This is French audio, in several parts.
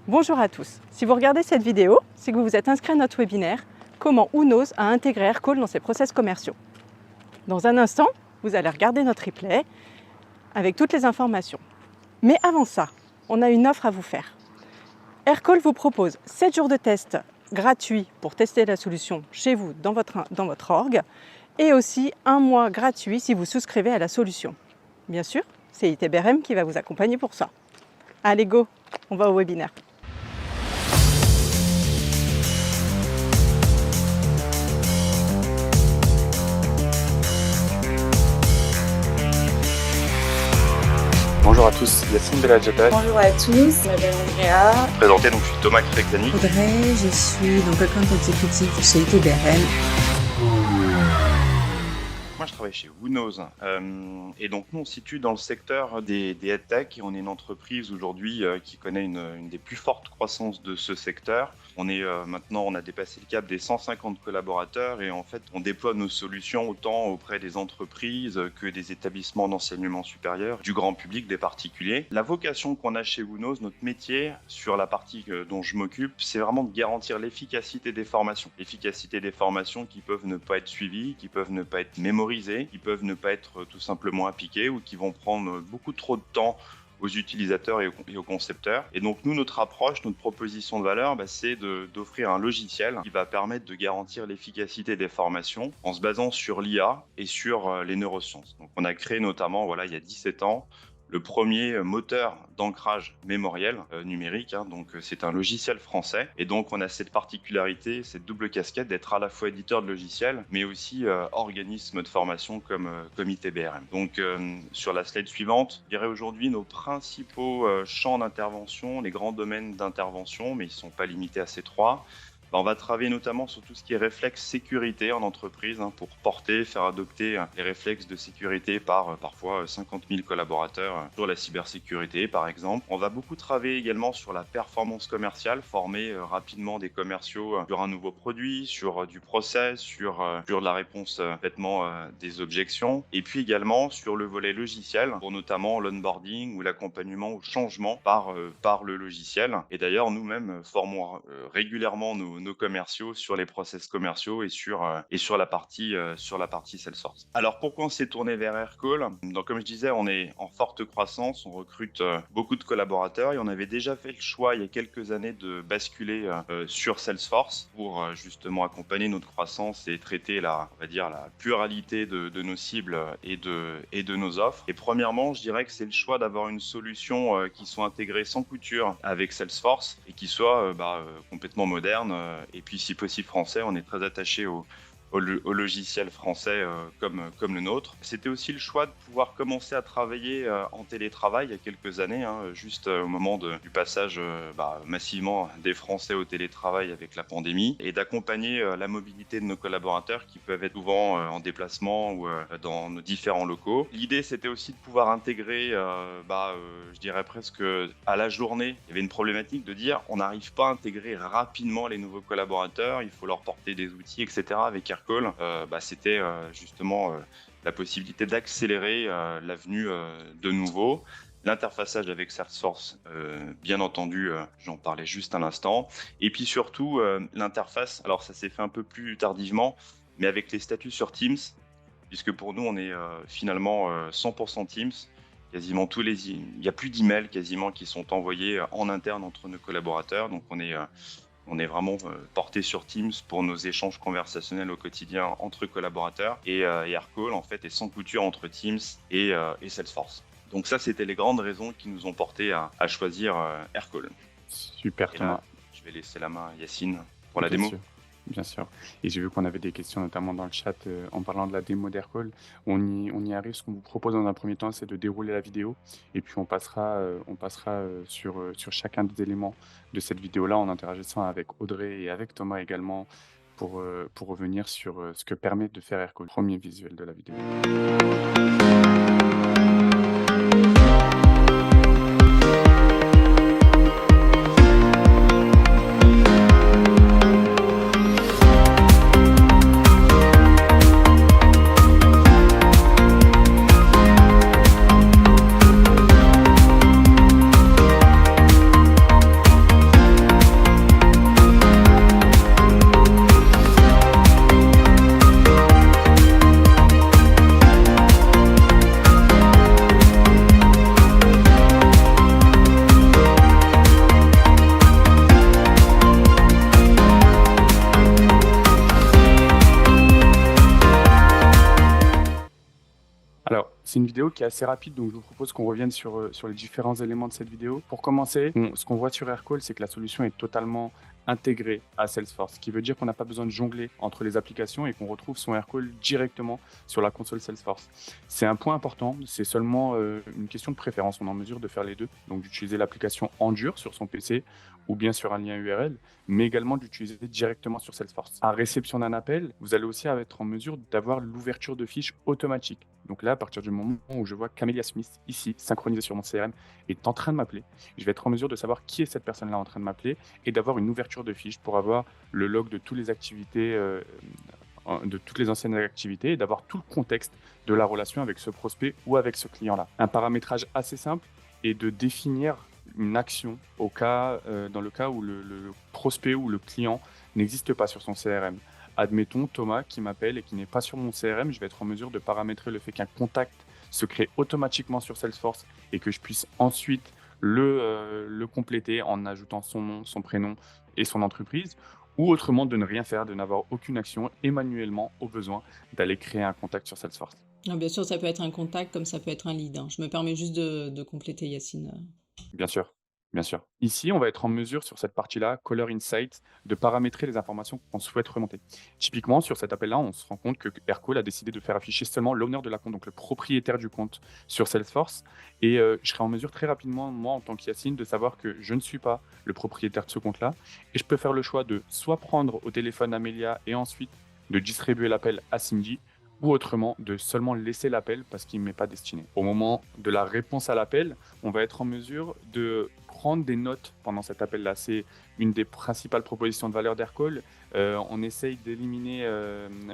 Bonjour à tous. Si vous regardez cette vidéo, c'est que vous vous êtes inscrit à notre webinaire « Comment Whonknows a intégré Aircall dans ses process commerciaux ». Dans un instant, vous allez regarder notre replay avec toutes les informations. Mais avant ça, on a une offre à vous faire. Aircall vous propose 7 jours de test gratuits pour tester la solution chez vous, dans votre org, et aussi 1 mois gratuit si vous souscrivez à la solution. Bien sûr, c'est ITBRM qui va vous accompagner pour ça. Allez go, on va au webinaire. Bonjour à tous, Yacine Beladjata. Bonjour à tous, je m'appelle Andrea. Présenté, donc je suis Thomas Crecani. Audrey, je suis donc account exécutif chez ITBRM. Moi, je travaille chez Whonknows et donc nous on se situe dans le secteur des headtech et on est une entreprise aujourd'hui qui connaît une des plus fortes croissances de ce secteur. On est maintenant, on a dépassé le cap des 150 collaborateurs et en fait on déploie nos solutions autant auprès des entreprises que des établissements d'enseignement supérieur, du grand public, des particuliers. La vocation qu'on a chez Whonknows, notre métier sur la partie dont je m'occupe, c'est vraiment de garantir l'efficacité des formations. L'efficacité des formations qui peuvent ne pas être suivies, qui peuvent ne pas être mémorisées, qui peuvent ne pas être tout simplement appliquées ou qui vont prendre beaucoup trop de temps aux utilisateurs et aux concepteurs. Et donc nous, notre approche, notre proposition de valeur, c'est d'offrir un logiciel qui va permettre de garantir l'efficacité des formations en se basant sur l'IA et sur les neurosciences. Donc on a créé notamment, il y a 17 ans, le premier moteur d'ancrage mémoriel numérique. Donc c'est un logiciel français. Et donc on a cette particularité, cette double casquette d'être à la fois éditeur de logiciels, mais aussi organisme de formation comme ITBRM. Donc sur la slide suivante, je dirais aujourd'hui nos principaux champs d'intervention, les grands domaines d'intervention, mais ils ne sont pas limités à ces trois. On va travailler notamment sur tout ce qui est réflexe sécurité en entreprise pour porter, faire adopter les réflexes de sécurité par parfois 50 000 collaborateurs sur la cybersécurité par exemple. On va beaucoup travailler également sur la performance commerciale, former rapidement des commerciaux sur un nouveau produit, sur du process, sur la réponse des objections et puis également sur le volet logiciel pour notamment l'onboarding ou l'accompagnement au changement par le logiciel. Et d'ailleurs nous-mêmes formons régulièrement nos commerciaux sur les process commerciaux et sur la partie Salesforce. Alors pourquoi on s'est tourné vers Aircall ? Donc comme je disais, on est en forte croissance, on recrute beaucoup de collaborateurs et on avait déjà fait le choix il y a quelques années de basculer sur Salesforce pour justement accompagner notre croissance et traiter la pluralité de nos cibles et de nos offres. Et premièrement, je dirais que c'est le choix d'avoir une solution qui soit intégrée sans couture avec Salesforce et qui soit complètement moderne. Et puis si possible français, on est très attaché au logiciel français comme le nôtre. C'était aussi le choix de pouvoir commencer à travailler en télétravail il y a quelques années, juste au moment du passage massivement des Français au télétravail avec la pandémie, et d'accompagner la mobilité de nos collaborateurs qui peuvent être souvent en déplacement ou dans nos différents locaux. L'idée, c'était aussi de pouvoir intégrer, je dirais presque à la journée, il y avait une problématique de dire on n'arrive pas à intégrer rapidement les nouveaux collaborateurs, il faut leur porter des outils, etc. Avec Aircall, c'était justement la possibilité d'accélérer la venue de nouveaux. L'interfaçage avec Salesforce, bien entendu, j'en parlais juste à l'instant. Et puis surtout, l'interface, alors ça s'est fait un peu plus tardivement, mais avec les statuts sur Teams, puisque pour nous, on est finalement 100% Teams. Quasiment il n'y a plus d'emails quasiment qui sont envoyés en interne entre nos collaborateurs. Donc on est vraiment porté sur Teams pour nos échanges conversationnels au quotidien entre collaborateurs. Et Aircall, en fait, est sans couture entre Teams et Salesforce. Donc ça, c'était les grandes raisons qui nous ont porté à choisir Aircall. Super, Thomas. Là, je vais laisser la main à Yacine pour la démo. Bien sûr. Et j'ai vu qu'on avait des questions, notamment dans le chat, en parlant de la démo d'Aircall. On y arrive. Ce qu'on vous propose dans un premier temps, c'est de dérouler la vidéo. Et puis, on passera sur chacun des éléments de cette vidéo-là en interagissant avec Audrey et avec Thomas également pour revenir sur ce que permet de faire Aircall. Premier visuel de la vidéo. C'est une vidéo qui est assez rapide, donc je vous propose qu'on revienne sur les différents éléments de cette vidéo. Pour commencer, ce qu'on voit sur Aircall, c'est que la solution est totalement intégrée à Salesforce, ce qui veut dire qu'on n'a pas besoin de jongler entre les applications et qu'on retrouve son Aircall directement sur la console Salesforce. C'est un point important, c'est seulement une question de préférence. On est en mesure de faire les deux, donc d'utiliser l'application en dur sur son PC ou bien sur un lien URL, mais également d'utiliser directement sur Salesforce. À réception d'un appel, vous allez aussi être en mesure d'avoir l'ouverture de fiches automatique. Donc là, à partir du moment où je vois qu'Amelia Smith, ici, synchronisée sur mon CRM, est en train de m'appeler, je vais être en mesure de savoir qui est cette personne-là en train de m'appeler et d'avoir une ouverture de fiches pour avoir le log de toutes les activités, de toutes les anciennes activités et d'avoir tout le contexte de la relation avec ce prospect ou avec ce client-là. Un paramétrage assez simple est de définir une action dans le cas où le prospect ou le client n'existe pas sur son CRM. Admettons Thomas qui m'appelle et qui n'est pas sur mon CRM, je vais être en mesure de paramétrer le fait qu'un contact se crée automatiquement sur Salesforce et que je puisse ensuite le compléter en ajoutant son nom, son prénom et son entreprise, ou autrement de ne rien faire, de n'avoir aucune action et manuellement, au besoin, d'aller créer un contact sur Salesforce. Ah, bien sûr, ça peut être un contact comme ça peut être un lead, hein. Je me permets juste de compléter, Yacine. Bien sûr, bien sûr. Ici, on va être en mesure sur cette partie-là, Caller Insight, de paramétrer les informations qu'on souhaite remonter. Typiquement, sur cet appel-là, on se rend compte que Aircall a décidé de faire afficher seulement l'owner de la compte, donc le propriétaire du compte sur Salesforce. Et je serai en mesure très rapidement, moi, en tant qu'Yacine, de savoir que je ne suis pas le propriétaire de ce compte-là. Et je peux faire le choix de soit prendre au téléphone Amelia et ensuite de distribuer l'appel à Cindy, ou autrement de seulement laisser l'appel parce qu'il ne m'est pas destiné. Au moment de la réponse à l'appel, on va être en mesure de prendre des notes pendant cet appel-là. C'est une des principales propositions de valeur d'Aircall. On essaye d'éliminer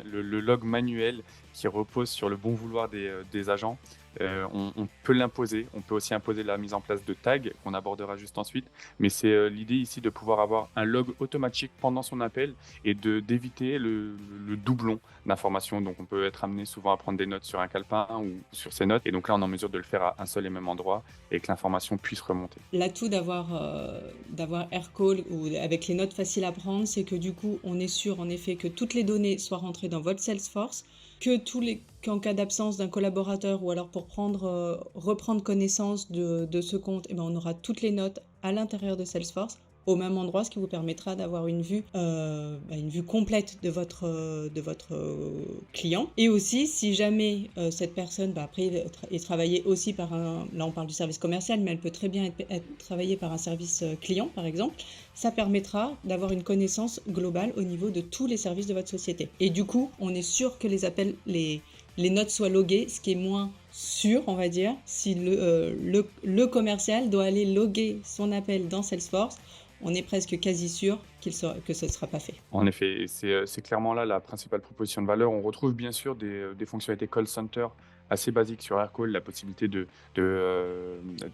le log manuel qui repose sur le bon vouloir des agents. On peut l'imposer, on peut aussi imposer la mise en place de tags qu'on abordera juste ensuite, mais c'est l'idée ici de pouvoir avoir un log automatique pendant son appel et d'éviter le doublon d'informations. Donc on peut être amené souvent à prendre des notes sur un calepin ou sur ses notes, et donc là on est en mesure de le faire à un seul et même endroit et que l'information puisse remonter. L'atout d'avoir Aircall ou avec les notes faciles à prendre, c'est que du coup, on est sûr en effet que toutes les données soient rentrées dans votre Salesforce, qu'en cas d'absence d'un collaborateur ou alors pour reprendre connaissance de ce compte, eh ben, on aura toutes les notes à l'intérieur de Salesforce au même endroit, ce qui vous permettra d'avoir une vue complète de votre client. Et aussi, si jamais cette personne, après, est travaillée aussi par là on parle du service commercial, mais elle peut très bien être travaillée par un service client, par exemple, ça permettra d'avoir une connaissance globale au niveau de tous les services de votre société. Et du coup, on est sûr que les appels, les notes soient loguées, ce qui est moins sûr, on va dire, si le commercial doit aller loguer son appel dans Salesforce. On est presque quasi sûr que ce ne sera pas fait. En effet, c'est clairement là la principale proposition de valeur. On retrouve bien sûr des fonctionnalités call center assez basiques sur Aircall, la possibilité de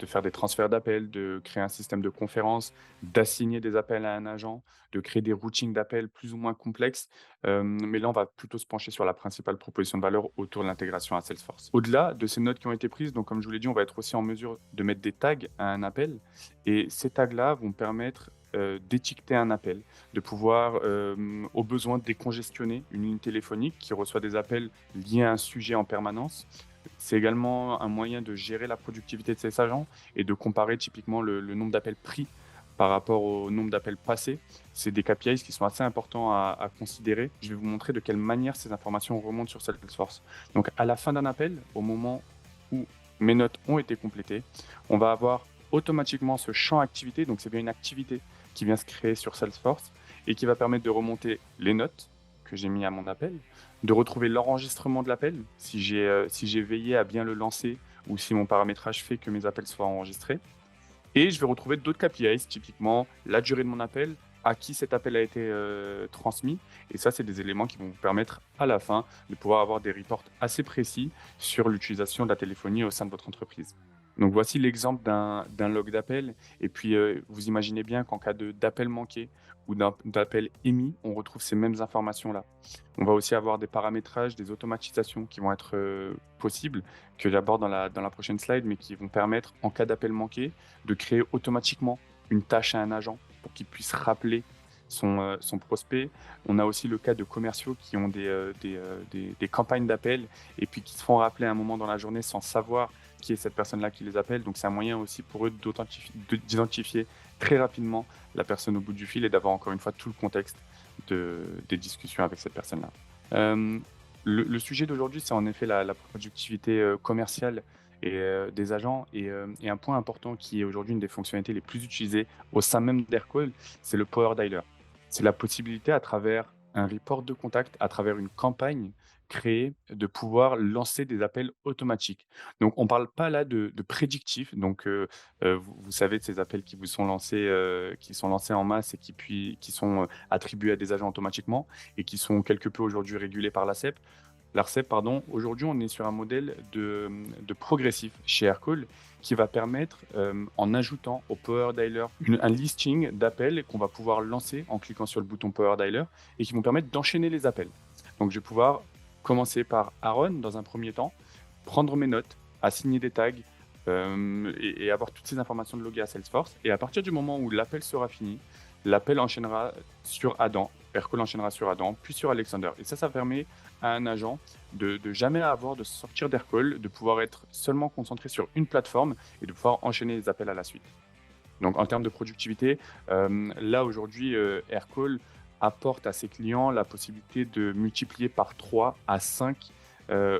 faire des transferts d'appels, de créer un système de conférence, d'assigner des appels à un agent, de créer des routings d'appels plus ou moins complexes. Mais là, on va plutôt se pencher sur la principale proposition de valeur autour de l'intégration à Salesforce. Au-delà de ces notes qui ont été prises, donc comme je vous l'ai dit, on va être aussi en mesure de mettre des tags à un appel. Et ces tags-là vont permettre d'étiqueter un appel, de pouvoir au besoin décongestionner une ligne téléphonique qui reçoit des appels liés à un sujet en permanence. C'est également un moyen de gérer la productivité de ces agents et de comparer typiquement le nombre d'appels pris par rapport au nombre d'appels passés. C'est des KPIs qui sont assez importants à considérer. Je vais vous montrer de quelle manière ces informations remontent sur Salesforce. Donc à la fin d'un appel, au moment où mes notes ont été complétées, on va avoir automatiquement ce champ activité, donc c'est bien une activité qui vient se créer sur Salesforce et qui va permettre de remonter les notes que j'ai mis à mon appel, de retrouver l'enregistrement de l'appel, si j'ai veillé à bien le lancer ou si mon paramétrage fait que mes appels soient enregistrés. Et je vais retrouver d'autres KPIs, typiquement la durée de mon appel, à qui cet appel a été transmis. Et ça, c'est des éléments qui vont vous permettre à la fin de pouvoir avoir des reports assez précis sur l'utilisation de la téléphonie au sein de votre entreprise. Donc voici l'exemple d'un log d'appel. Et puis vous imaginez bien qu'en cas d'appel manqué ou d'appel émis, on retrouve ces mêmes informations-là. On va aussi avoir des paramétrages, des automatisations qui vont être possibles, que j'aborde dans la prochaine slide, mais qui vont permettre, en cas d'appel manqué, de créer automatiquement une tâche à un agent pour qu'il puisse rappeler son prospect. On a aussi le cas de commerciaux qui ont des campagnes d'appel et puis qui se font rappeler à un moment dans la journée sans savoir qui est cette personne-là qui les appelle. Donc c'est un moyen aussi pour eux d'identifier très rapidement la personne au bout du fil et d'avoir encore une fois tout le contexte des discussions avec cette personne-là. Euh, le sujet d'aujourd'hui, c'est en effet la productivité commerciale des agents. Et un point important qui est aujourd'hui une des fonctionnalités les plus utilisées au sein même d'Aircall, c'est le Power Dialer. C'est la possibilité à travers un report de contact, à travers une campagne créée, de pouvoir lancer des appels automatiques. Donc on ne parle pas là de prédictif. Donc vous savez de ces appels qui sont lancés en masse et qui sont attribués à des agents automatiquement et qui sont quelque peu aujourd'hui régulés par l'ARCEP, pardon. Aujourd'hui, on est sur un modèle de progressif chez Aircall qui va permettre, en ajoutant au Power Dialer un listing d'appels qu'on va pouvoir lancer en cliquant sur le bouton Power Dialer et qui vont permettre d'enchaîner les appels. Donc, je vais pouvoir commencer par Aaron dans un premier temps, prendre mes notes, assigner des tags et avoir toutes ces informations de loguer à Salesforce. Et à partir du moment où l'appel sera fini, l'appel enchaînera sur Adam, Aircall enchaînera sur Adam, puis sur Alexander. Et ça permet à un agent de jamais avoir de sortir d'Aircall, de pouvoir être seulement concentré sur une plateforme et de pouvoir enchaîner les appels à la suite. Donc en termes de productivité, là aujourd'hui, Aircall apporte à ses clients la possibilité de multiplier par 3 à 5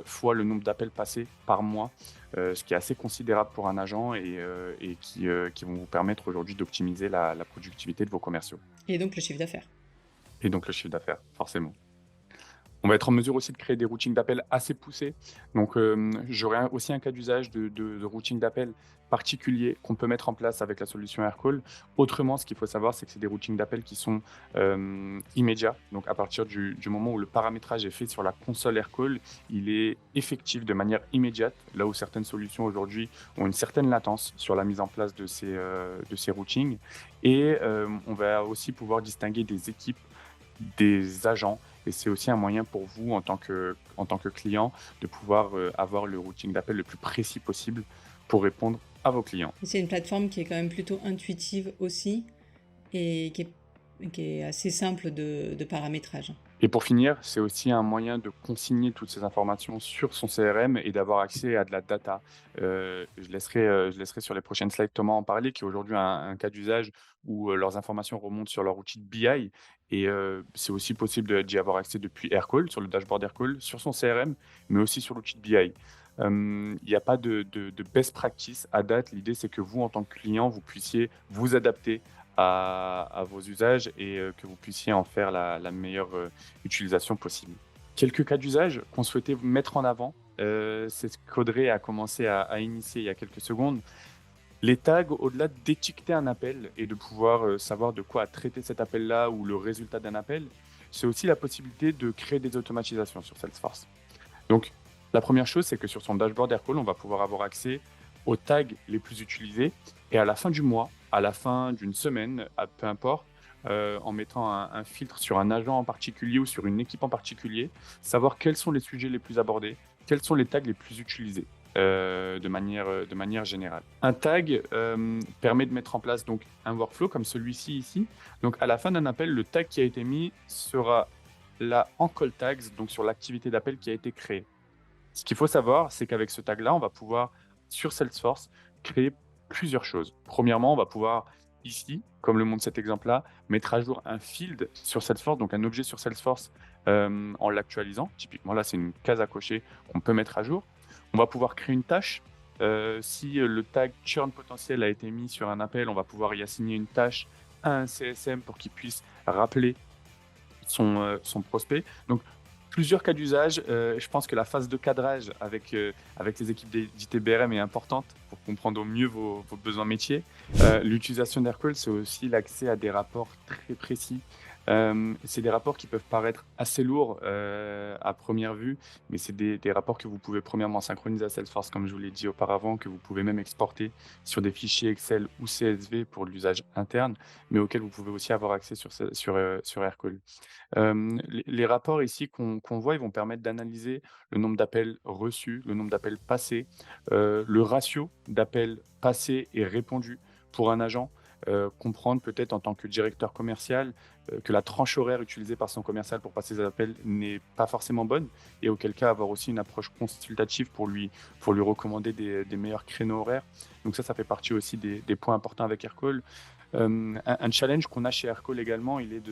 fois le nombre d'appels passés par mois, ce qui est assez considérable pour un agent et qui vont vous permettre aujourd'hui d'optimiser la productivité de vos commerciaux. Et donc le chiffre d'affaires. Et donc le chiffre d'affaires, forcément. On va être en mesure aussi de créer des routines d'appel assez poussées. Donc, j'aurai aussi un cas d'usage de routing d'appel particulier qu'on peut mettre en place avec la solution Aircall. Autrement, ce qu'il faut savoir, c'est que c'est des routines d'appel qui sont immédiats. Donc, à partir du moment où le paramétrage est fait sur la console Aircall, il est effectif de manière immédiate, là où certaines solutions aujourd'hui ont une certaine latence sur la mise en place de ces routings. Et on va aussi pouvoir distinguer des équipes, des agents. Et c'est aussi un moyen pour vous, en tant que client, de pouvoir avoir le routing d'appel le plus précis possible pour répondre à vos clients. C'est une plateforme qui est quand même plutôt intuitive aussi et qui est assez simple de paramétrage. Et pour finir, c'est aussi un moyen de consigner toutes ces informations sur son CRM et d'avoir accès à de la data. Je laisserai sur les prochaines slides Thomas en parler, qui est aujourd'hui un cas d'usage où leurs informations remontent sur leur outil de BI. Et c'est aussi possible d'y avoir accès depuis Aircall, sur le dashboard Aircall, sur son CRM, mais aussi sur l'outil de BI. Il n'y a pas de best practice à date. L'idée, c'est que vous, en tant que client, vous puissiez vous adapter à vos usages et que vous puissiez en faire la meilleure utilisation possible. Quelques cas d'usage qu'on souhaitait mettre en avant, c'est ce qu'Audrey a commencé à initier il y a quelques secondes. Les tags, au-delà d'étiqueter un appel et de pouvoir savoir de quoi traiter cet appel-là ou le résultat d'un appel, c'est aussi la possibilité de créer des automatisations sur Salesforce. Donc, la première chose, c'est que sur son dashboard Aircall, on va pouvoir avoir accès aux tags les plus utilisés et à la fin du mois, à la fin d'une semaine, peu importe, en mettant un filtre sur un agent en particulier ou sur une équipe en particulier, savoir quels sont les sujets les plus abordés, quels sont les tags les plus utilisés de manière générale. Un tag permet de mettre en place donc un workflow comme celui-ci ici. Donc à la fin d'un appel, le tag qui a été mis sera là en call tags, donc sur l'activité d'appel qui a été créée. Ce qu'il faut savoir, c'est qu'avec ce tag-là, on va pouvoir, sur Salesforce, créer plusieurs choses. Premièrement, on va pouvoir, ici, comme le montre cet exemple-là, mettre à jour un field sur Salesforce, donc un objet sur Salesforce en l'actualisant. Typiquement, là, c'est une case à cocher qu'on peut mettre à jour. On va pouvoir créer une tâche. Si le tag churn potentiel a été mis sur un appel, on va pouvoir y assigner une tâche à un CSM pour qu'il puisse rappeler son prospect. Donc, plusieurs cas d'usage. Je pense que la phase de cadrage avec les équipes d'ITBRM est importante pour comprendre au mieux vos besoins métiers. L'utilisation d'Aircall, c'est aussi l'accès à des rapports très précis. C'est des rapports qui peuvent paraître assez lourds à première vue, mais c'est des rapports que vous pouvez premièrement synchroniser à Salesforce, comme je vous l'ai dit auparavant, que vous pouvez même exporter sur des fichiers Excel ou CSV pour l'usage interne, mais auxquels vous pouvez aussi avoir accès sur Aircall. Les rapports ici qu'on voit, ils vont permettre d'analyser le nombre d'appels reçus, le nombre d'appels passés, le ratio d'appels passés et répondus pour un agent, comprendre peut-être en tant que directeur commercial, que la tranche horaire utilisée par son commercial pour passer ses appels n'est pas forcément bonne et auquel cas avoir aussi une approche consultative pour lui recommander des meilleurs créneaux horaires. Donc ça fait partie aussi des points importants avec Aircall. Un challenge qu'on a chez Aircall également, il est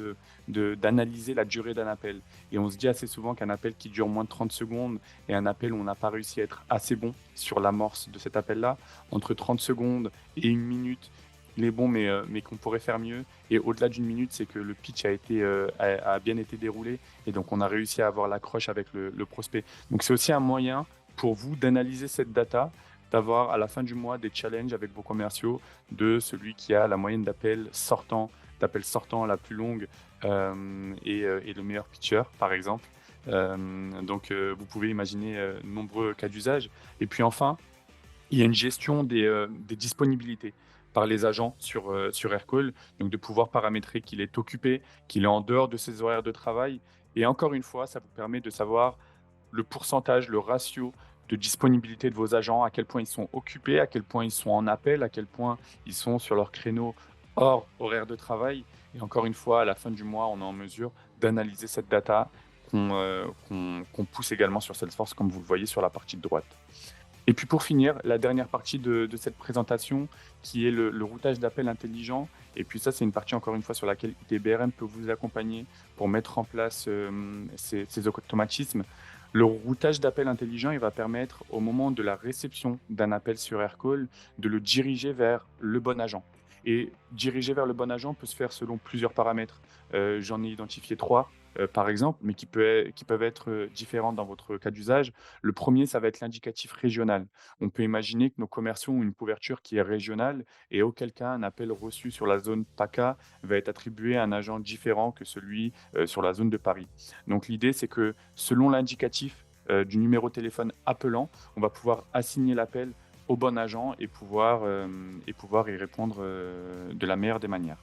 d'analyser la durée d'un appel. Et on se dit assez souvent qu'un appel qui dure moins de 30 secondes et un appel où on n'a pas réussi à être assez bon sur l'amorce de cet appel-là, entre 30 secondes et 1 minute, il est bon, mais qu'on pourrait faire mieux. Et au-delà d'une minute, c'est que le pitch a bien été déroulé et donc on a réussi à avoir l'accroche avec le prospect. Donc c'est aussi un moyen pour vous d'analyser cette data, d'avoir à la fin du mois des challenges avec vos commerciaux de celui qui a la moyenne d'appels sortants la plus longue et le meilleur pitcher, par exemple. Donc, vous pouvez imaginer nombreux cas d'usage. Et puis enfin, il y a une gestion des disponibilités par les agents sur Aircall, donc de pouvoir paramétrer qu'il est occupé, qu'il est en dehors de ses horaires de travail. Et encore une fois, ça vous permet de savoir le pourcentage, le ratio de disponibilité de vos agents, à quel point ils sont occupés, à quel point ils sont en appel, à quel point ils sont sur leur créneau hors horaire de travail. Et encore une fois, à la fin du mois, on est en mesure d'analyser cette data qu'on pousse également sur Salesforce, comme vous le voyez sur la partie de droite. Et puis pour finir, la dernière partie de cette présentation, qui est le routage d'appels intelligent. Et puis ça, c'est une partie, encore une fois, sur laquelle ITBRM peut vous accompagner pour mettre en place ces automatismes. Le routage d'appels intelligent, il va permettre, au moment de la réception d'un appel sur Aircall, de le diriger vers le bon agent. Et diriger vers le bon agent peut se faire selon plusieurs paramètres. J'en ai identifié 3, par exemple, mais qui peuvent être différents dans votre cas d'usage. Le premier, ça va être l'indicatif régional. On peut imaginer que nos commerciaux ont une couverture qui est régionale et auquel cas un appel reçu sur la zone PACA va être attribué à un agent différent que celui sur la zone de Paris. Donc l'idée, c'est que selon l'indicatif du numéro de téléphone appelant, on va pouvoir assigner l'appel au bon agent et pouvoir y répondre de la meilleure des manières.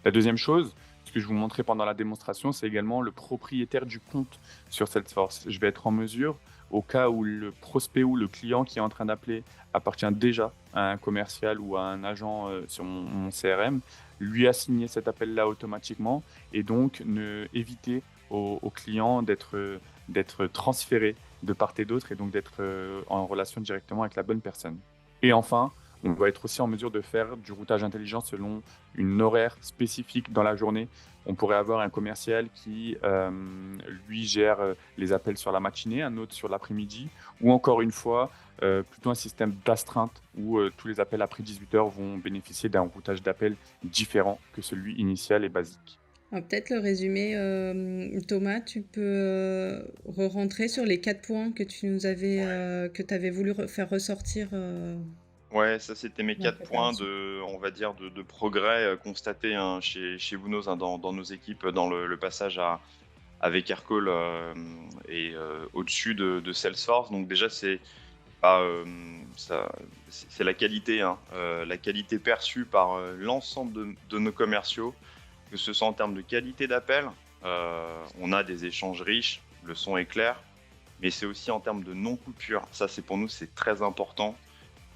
La deuxième chose, ce que je vous montrais pendant la démonstration, c'est également le propriétaire du compte sur Salesforce. Je vais être en mesure, au cas où le prospect ou le client qui est en train d'appeler appartient déjà à un commercial ou à un agent sur mon CRM, lui assigner cet appel-là automatiquement et donc éviter au client d'être transféré de part et d'autre et donc d'être en relation directement avec la bonne personne. Et enfin, on va être aussi en mesure de faire du routage intelligent selon une horaire spécifique dans la journée. On pourrait avoir un commercial qui, lui, gère les appels sur la matinée, un autre sur l'après-midi, ou encore une fois, plutôt un système d'astreinte où tous les appels après 18h vont bénéficier d'un routage d'appels différent que celui initial et basique. Alors, peut-être le résumé, Thomas, tu peux re-rentrer sur les 4 points que tu nous avais, que tu avais voulu faire ressortir. Ouais, ça c'était mes Dans la 4 points préparation. on va dire, de progrès constatés hein, chez Wunos, hein, dans nos équipes, dans le passage avec Aircall et au-dessus de Salesforce. Donc déjà, c'est la qualité, hein, la qualité perçue par l'ensemble de nos commerciaux, que ce soit en termes de qualité d'appel. On a des échanges riches, le son est clair, mais c'est aussi en termes de non-coupure. Ça, pour nous, c'est très important.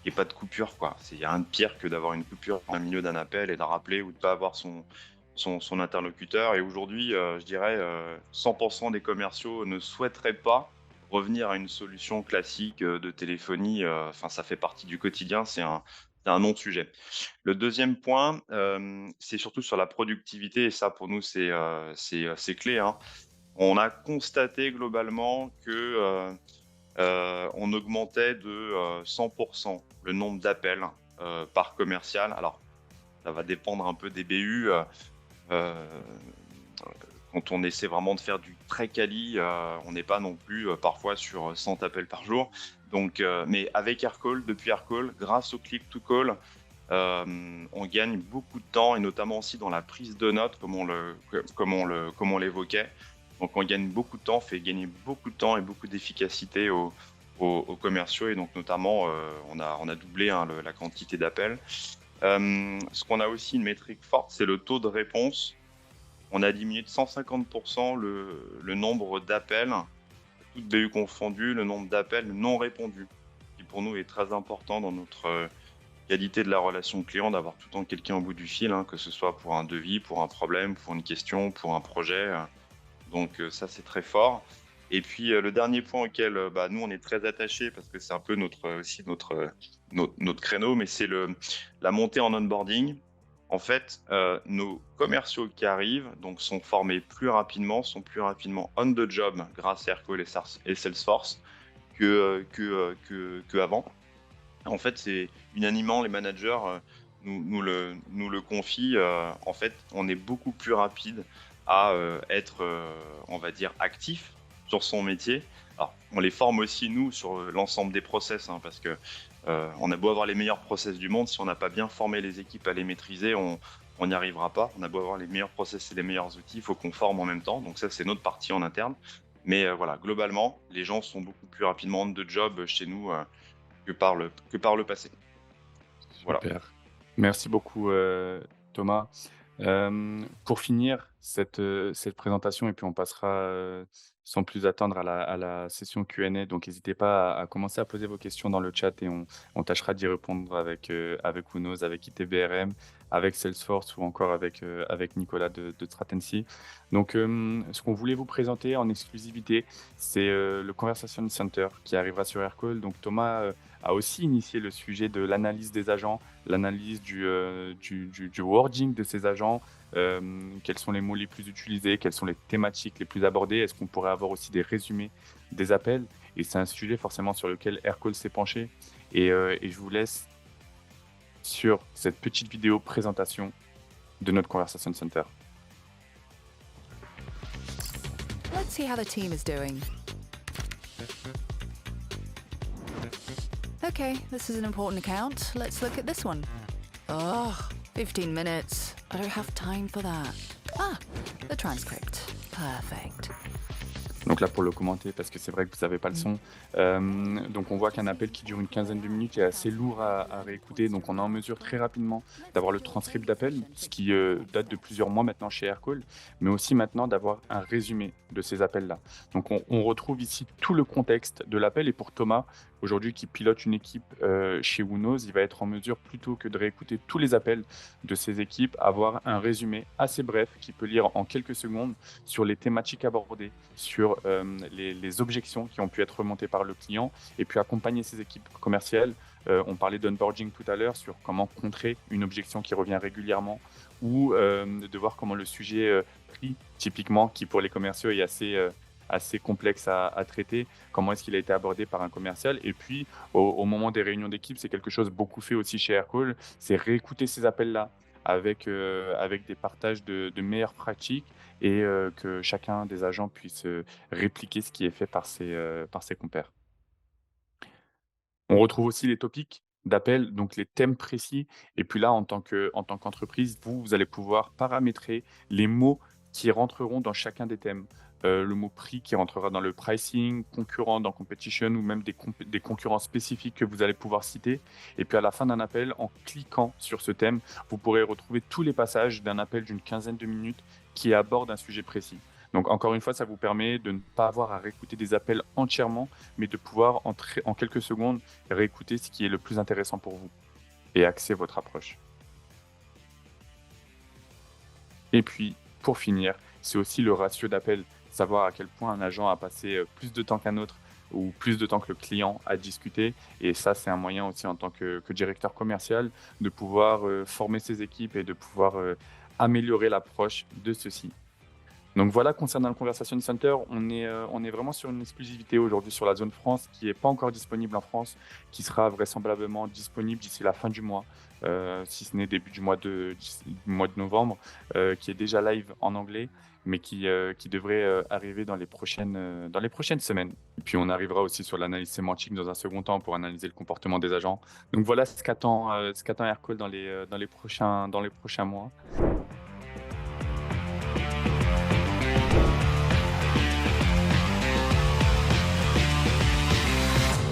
Il n'y ait pas de coupure, quoi. Il n'y a rien de pire que d'avoir une coupure en milieu d'un appel et de rappeler ou de ne pas avoir son interlocuteur. Et aujourd'hui, je dirais 100% des commerciaux ne souhaiteraient pas revenir à une solution classique de téléphonie. Enfin, ça fait partie du quotidien, c'est un non-sujet. Le deuxième point, c'est surtout sur la productivité, et ça pour nous c'est clé, hein. On a constaté globalement que on augmentait de 100% le nombre d'appels par commercial. Alors, ça va dépendre un peu des BU. Quand on essaie vraiment de faire du très quali, on n'est pas non plus parfois sur 100 appels par jour. Donc, mais avec Aircall, depuis Aircall, grâce au click to call, on gagne beaucoup de temps et notamment aussi dans la prise de notes, comme on l'évoquait. Donc, on gagne beaucoup de temps, fait gagner beaucoup de temps et beaucoup d'efficacité aux commerciaux et donc notamment, on a doublé hein, la quantité d'appels. Ce qu'on a aussi une métrique forte, c'est le taux de réponse. On a diminué de 150% le nombre d'appels, toutes BU confondues, le nombre d'appels non répondus, qui pour nous est très important dans qualité de la relation client, d'avoir tout le temps quelqu'un au bout du fil, hein, que ce soit pour un devis, pour un problème, pour une question, pour un projet. Donc ça, c'est très fort. Et puis le dernier point auquel nous, on est très attachés, parce que c'est un peu notre créneau, mais c'est la montée en onboarding. En fait, nos commerciaux qui arrivent donc, sont formés plus rapidement, sont plus rapidement on the job grâce à Aircall et Salesforce que avant. En fait, c'est unanimement, les managers nous le confient. En fait, on est beaucoup plus rapide à être, on va dire, actif sur son métier. Alors, on les forme aussi, nous, sur l'ensemble des process, hein, parce que on a beau avoir les meilleurs process du monde, si on n'a pas bien formé les équipes à les maîtriser, on n'y arrivera pas. On a beau avoir les meilleurs process et les meilleurs outils, il faut qu'on forme en même temps. Donc ça, c'est notre partie en interne. Mais voilà, globalement, les gens sont beaucoup plus rapidement on the job chez nous que par le passé. Voilà. Super. Merci beaucoup, Thomas. Pour finir cette présentation et puis on passera, sans plus attendre à la session Q&A. Donc n'hésitez pas à commencer à poser vos questions dans le chat et on tâchera d'y répondre avec Unos, avec ITBRM, avec Salesforce ou encore avec Nicolas de Stratency. Donc, ce qu'on voulait vous présenter en exclusivité, c'est, le Conversation Center qui arrivera sur Aircall. Donc Thomas, a aussi initié le sujet de l'analyse des agents, l'analyse du wording de ces agents, quels sont les mots les plus utilisés, quelles sont les thématiques les plus abordées, est-ce qu'on pourrait avoir aussi des résumés des appels? Et c'est un sujet forcément sur lequel Aircall s'est penché. Et je vous laisse sur cette petite vidéo présentation de notre Conversation Center. Let's see how the team is doing. Okay, this is an important account. Let's look at this one. Oh, 15 minutes. I don't have time for that. Ah, the transcript. Perfect. Donc là, pour le commenter, parce que c'est vrai que vous n'avez pas le son. Donc on voit qu'un appel qui dure une quinzaine de minutes est assez lourd à réécouter. Donc on est en mesure très rapidement d'avoir le transcript d'appel, ce qui date de plusieurs mois maintenant chez Aircall, mais aussi maintenant d'avoir un résumé de ces appels-là. Donc on retrouve ici tout le contexte de l'appel. Et pour Thomas, aujourd'hui qui pilote une équipe chez Unos, il va être en mesure, plutôt que de réécouter tous les appels de ses équipes, avoir un résumé assez bref qu'il peut lire en quelques secondes sur les thématiques abordées, sur les objections qui ont pu être remontées par le client, et puis accompagner ses équipes commerciales. On parlait d'onboarding tout à l'heure, sur comment contrer une objection qui revient régulièrement, ou de voir comment le sujet prix, typiquement, qui pour les commerciaux est assez complexe à traiter, comment est-ce qu'il a été abordé par un commercial. Et puis, au moment des réunions d'équipe, c'est quelque chose beaucoup fait aussi chez Aircall, c'est réécouter ces appels-là avec des partages de meilleures pratiques, et que chacun des agents puisse répliquer ce qui est fait par ses compères. On retrouve aussi les topics d'appel, donc les thèmes précis. Et puis là, en tant qu'entreprise, vous allez pouvoir paramétrer les mots qui rentreront dans chacun des thèmes. Le mot prix qui rentrera dans le pricing, concurrent dans competition, ou même des concurrents spécifiques que vous allez pouvoir citer. Et puis à la fin d'un appel, en cliquant sur ce thème, vous pourrez retrouver tous les passages d'un appel d'une quinzaine de minutes qui aborde un sujet précis. Donc encore une fois, ça vous permet de ne pas avoir à réécouter des appels entièrement, mais de pouvoir en quelques secondes réécouter ce qui est le plus intéressant pour vous et axer votre approche. Et puis, pour finir, c'est aussi le ratio d'appels, savoir à quel point un agent a passé plus de temps qu'un autre ou plus de temps que le client à discuter. Et ça, c'est un moyen aussi en tant que directeur commercial de pouvoir former ses équipes et de pouvoir améliorer l'approche de ceux-ci. Donc voilà, concernant le Conversation Center, on est vraiment sur une exclusivité aujourd'hui sur la zone France qui n'est pas encore disponible en France, qui sera vraisemblablement disponible d'ici la fin du mois, si ce n'est début du mois de novembre, qui est déjà live en anglais, mais qui devrait arriver dans les prochaines semaines. Et puis on arrivera aussi sur l'analyse sémantique dans un second temps pour analyser le comportement des agents. Donc voilà ce qu'attend Aircall dans les prochains mois.